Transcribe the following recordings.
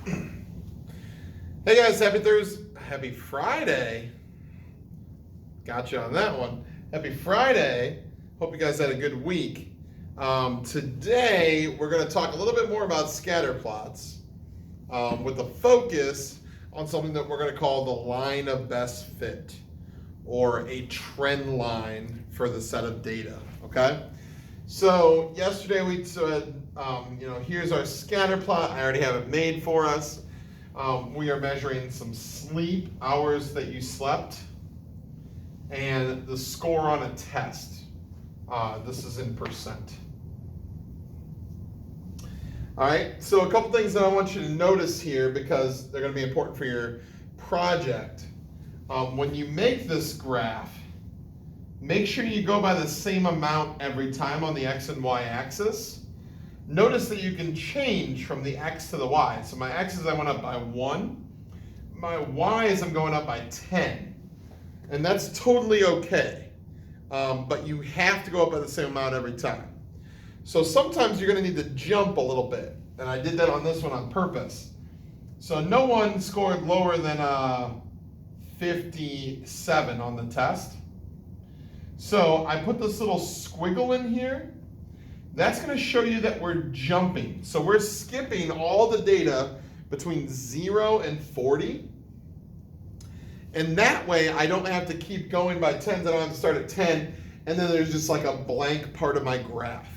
Hey guys, happy Thursday, happy Friday. Gotcha on that one. Happy Friday. Hope you guys had a good week. Today we're going to talk a little bit more about scatter plots with a focus on something that we're going to call the line of best fit, or a trend line for the set of data. Okay. So yesterday we said, here's our scatter plot. I already have it made for us. We are measuring some sleep hours that you slept and the score on a test. This is in percent. All right, so a couple things that I want you to notice here because they're going to be important for your project. When you make this graph, make sure you go by the same amount every time on the X and Y axis. Notice that you can change from the X to the Y. So my X's I went up by 1. My Y's I'm going up by 10. And that's totally okay. But you have to go up by the same amount every time. So sometimes you're going to need to jump a little bit. And I did that on this one on purpose. So no one scored lower than 57 on the test. So I put this little squiggle in here. That's going to show you that we're jumping. So we're skipping all the data between 0 and 40. And that way I don't have to keep going by 10s. I don't have to start at 10. And then there's just like a blank part of my graph.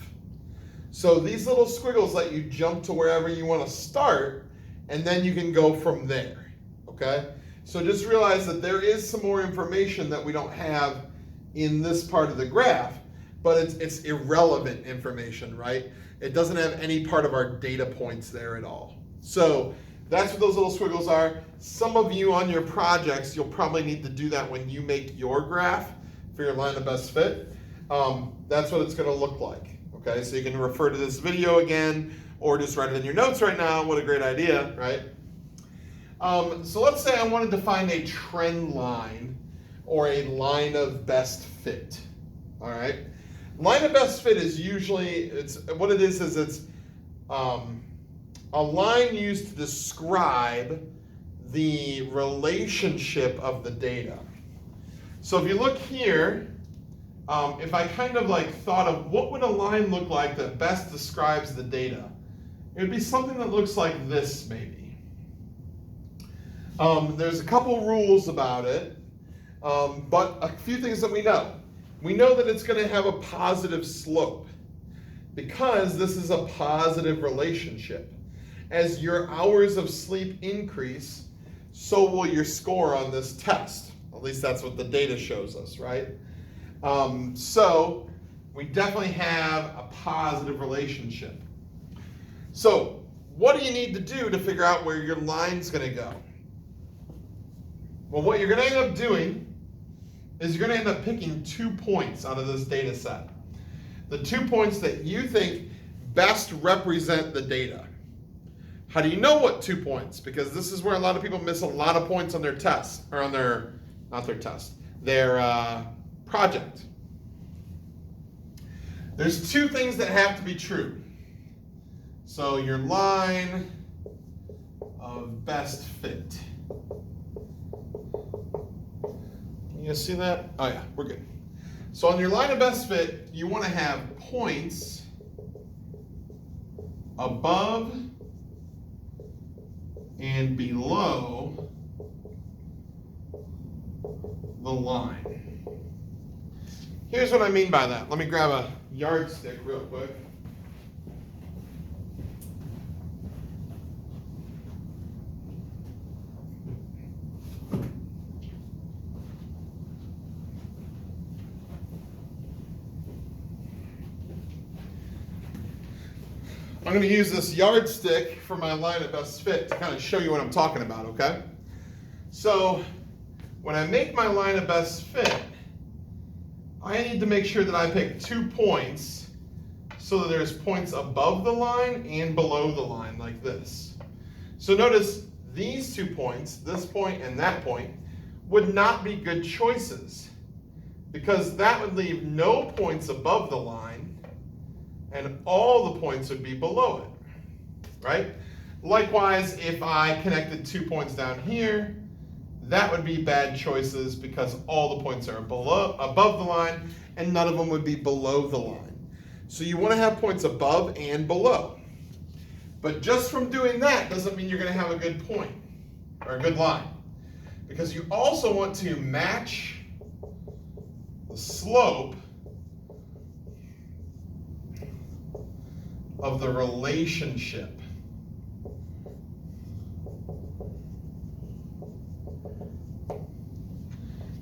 So these little squiggles let you jump to wherever you want to start. And then you can go from there. Okay? So just realize that there is some more information that we don't have in this part of the graph. But it's irrelevant information, right? It doesn't have any part of our data points there at all. So that's what those little squiggles are. Some of you on your projects, you'll probably need to do that when you make your graph for your line of best fit. That's what it's going to look like. Okay, so you can refer to this video again or just write it in your notes right now. What a great idea, right? So let's say I wanted to find a trend line or a line of best fit. All right. Line of best fit is usually, it's a line used to describe the relationship of the data. So if you look here, if I kind of like thought of what would a line look like that best describes the data, it would be something that looks like this maybe. There's a couple rules about it, but a few things that we know. We know that it's going to have a positive slope because this is a positive relationship. As your hours of sleep increase, so will your score on this test. At least that's what the data shows us, right? So we definitely have a positive relationship. So what do you need to do to figure out where your line's going to go? Well, what you're going to end up doing is you're going to end up picking 2 points out of this data set. The 2 points that you think best represent the data. How do you know what 2 points? Because this is where a lot of people miss a lot of points on their test, or on their, their project. There's 2 things that have to be true. So your line of best fit. You see that? Oh yeah, we're good. So on your line of best fit, you want to have points above and below the line. Here's what I mean by that. Let me grab a yardstick real quick. I'm going to use this yardstick for my line of best fit to kind of show you what I'm talking about, okay? So when I make my line of best fit, I need to make sure that I pick 2 points so that there's points above the line and below the line like this. So notice these 2 points, this point and that point, would not be good choices because that would leave no points above the line and all the points would be below it, right? Likewise, if I connected 2 points down here, that would be bad choices because all the points are above the line and none of them would be below the line. So you want to have points above and below. But just from doing that doesn't mean you're going to have a good point or a good line. Because you also want to match the slope of the relationship.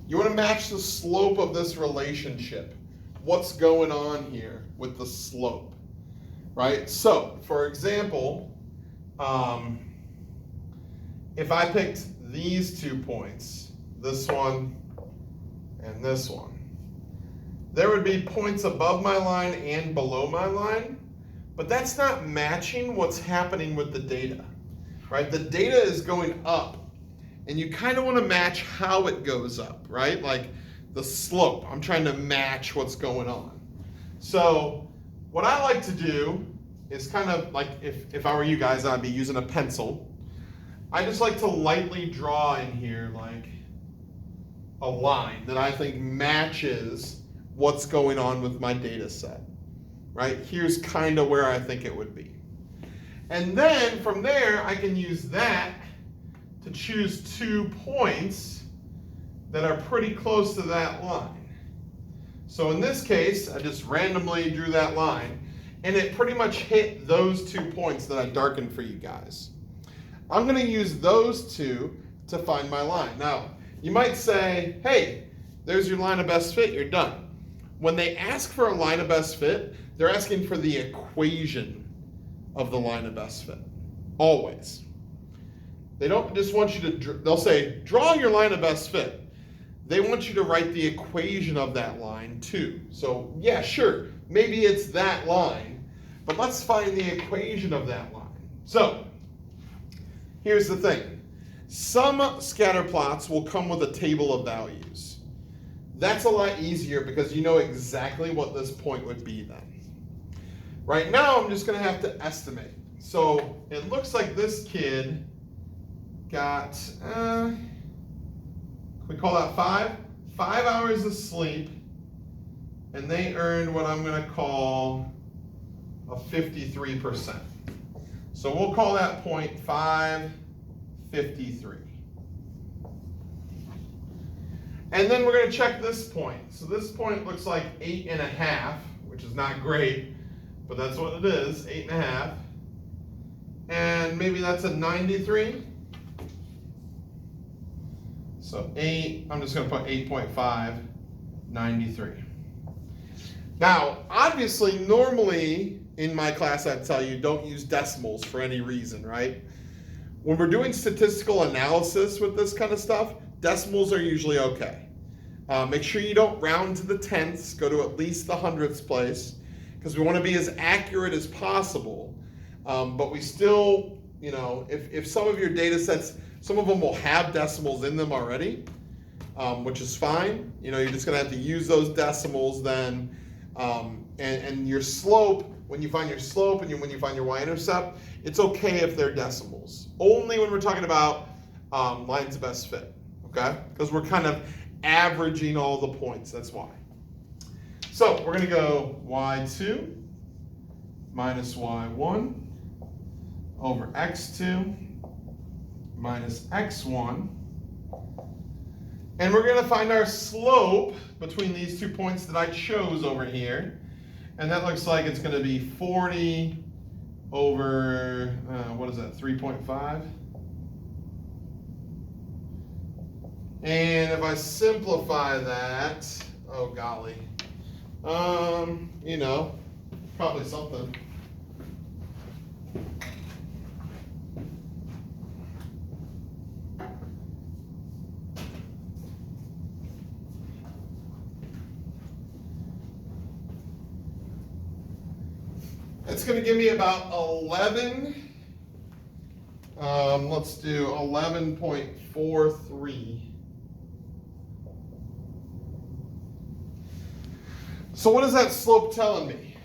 You want to match the slope of this relationship. What's going on here with the slope, right? So, for example, if I picked these 2 points, this one and this one, there would be points above my line and below my line, but that's not matching what's happening with the data, right? The data is going up. And you kind of want to match how it goes up, right? Like the slope. I'm trying to match what's going on. So what I like to do is kind of like, if I were you guys, I'd be using a pencil. I just like to lightly draw in here like a line that I think matches what's going on with my data set, right? Here's kind of where I think it would be. And then from there, I can use that to choose 2 points that are pretty close to that line. So in this case, I just randomly drew that line, and it pretty much hit those 2 points that I darkened for you guys. I'm going to use those 2 to find my line. Now, you might say, hey, there's your line of best fit, you're done. When they ask for a line of best fit, they're asking for the equation of the line of best fit, always. They don't just want you to, they'll say, draw your line of best fit. They want you to write the equation of that line too. So yeah, sure, maybe it's that line, but let's find the equation of that line. So here's the thing. Some scatter plots will come with a table of values. That's a lot easier because you know exactly what this point would be then. Right now, I'm just gonna have to estimate. So it looks like this kid got, we call that 5 hours of sleep, and they earned what I'm going to call a 53%. So we'll call that point 553. And then we're going to check this point. So this point looks like 8.5, which is not great, but that's what it is, 8.5. And maybe that's a 93. So 8, I'm just going to put 8.5, 93. Now, obviously, normally in my class I'd tell you don't use decimals for any reason, right? When we're doing statistical analysis with this kind of stuff, decimals are usually okay. Make sure you don't round to the tenths, go to at least the hundredths place, because we want to be as accurate as possible. But we still, you know, if some of your data sets, some of them will have decimals in them already, which is fine. You know, you're just going to have to use those decimals then. And your slope, when you find your slope and when you find your y-intercept, it's okay if they're decimals. Only when we're talking about lines of best fit, okay? Because we're kind of averaging all the points, that's why. So we're going to go y2 minus y1 over x2 minus x1. And we're going to find our slope between these 2 points that I chose over here. And that looks like it's going to be 40 over, what is that, 3.5? And if I simplify that, oh golly, you know, probably something. It's going to give me about 11, let's do 11.43. So what is that slope telling me?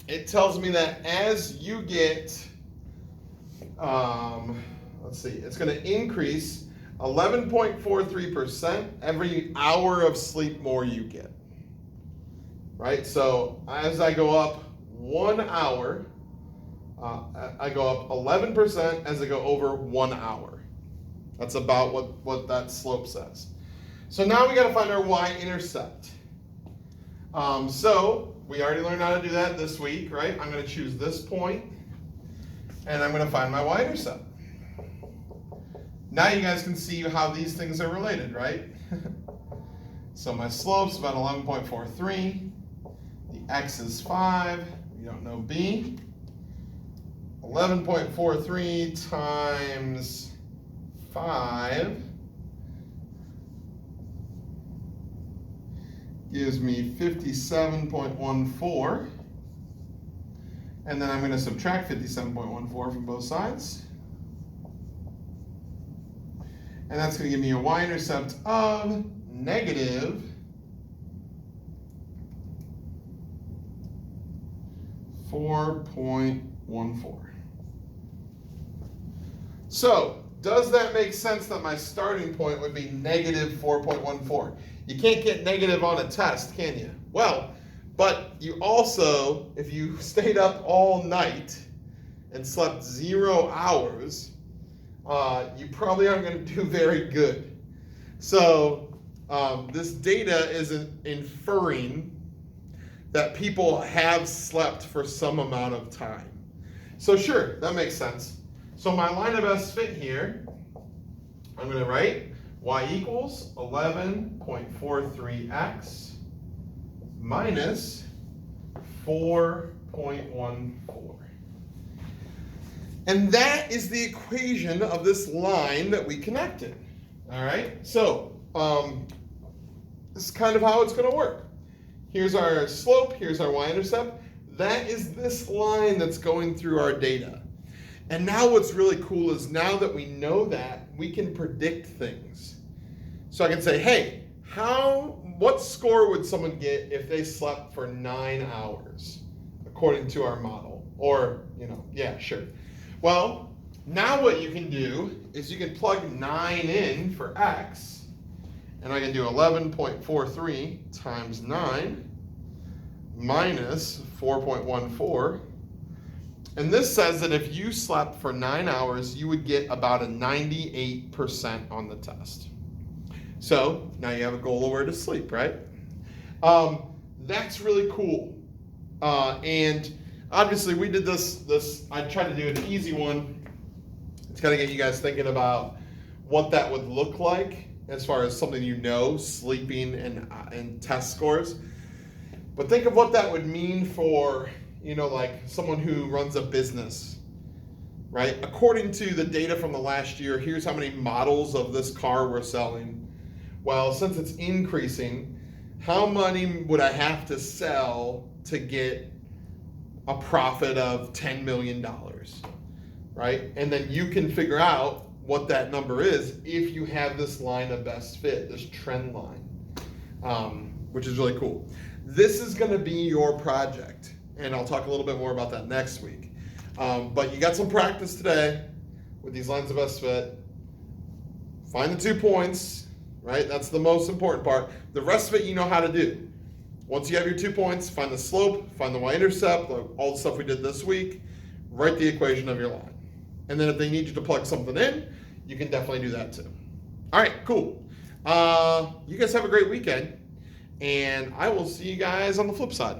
It tells me that as you get let's see, it's going to increase 11.43% every hour of sleep more you get. Right? So as I go up 1 hour, I go up 11% as I go over 1 hour. That's about what that slope says. So now we got to find our y-intercept. So we already learned how to do that this week, right? I'm going to choose this point, and I'm going to find my y-intercept. Now you guys can see how these things are related, right? So my slope's about 11.43. The x is 5. We don't know b. 11.43 times 5 gives me 57.14. And then I'm going to subtract 57.14 from both sides. And that's going to give me a y-intercept of negative 4.14. So, does that make sense that my starting point would be negative 4.14? You can't get negative on a test, can you? Well, but you also, if you stayed up all night and slept 0 hours, you probably aren't going to do very good. So this data is inferring that people have slept for some amount of time. So sure, that makes sense. So my line of best fit here, I'm going to write y equals 11.43x minus 4.14. And that is the equation of this line that we connected. All right, so this is kind of how it's going to work. Here's our slope, here's our y-intercept. That is this line that's going through our data. And now what's really cool is now that we know that, we can predict things. So I can say, hey, what score would someone get if they slept for 9 hours, according to our model? Or, yeah, sure. Well, now what you can do is you can plug 9 in for x, and I can do 11.43 times 9 minus 4.14. And this says that if you slept for 9 hours, you would get about a 98% on the test. So now you have a goal of where to sleep, right? That's really cool. And obviously we did this, I tried to do an easy one. It's got to get you guys thinking about what that would look like as far as something sleeping and test scores. But think of what that would mean for, like someone who runs a business, right? According to the data from the last year, here's how many models of this car we're selling. Well, since it's increasing, how many would I have to sell to get a profit of $10 million, right? And then you can figure out what that number is if you have this line of best fit, this trend line, which is really cool. This is going to be your project, and I'll talk a little bit more about that next week. But you got some practice today with these lines of best fit. Find the 2 points, right? That's the most important part. The rest of it you know how to do. Once you have your 2 points, find the slope, find the y-intercept, all the stuff we did this week, write the equation of your line. And then if they need you to plug something in, you can definitely do that too. All right, cool. You guys have a great weekend, and I will see you guys on the flip side.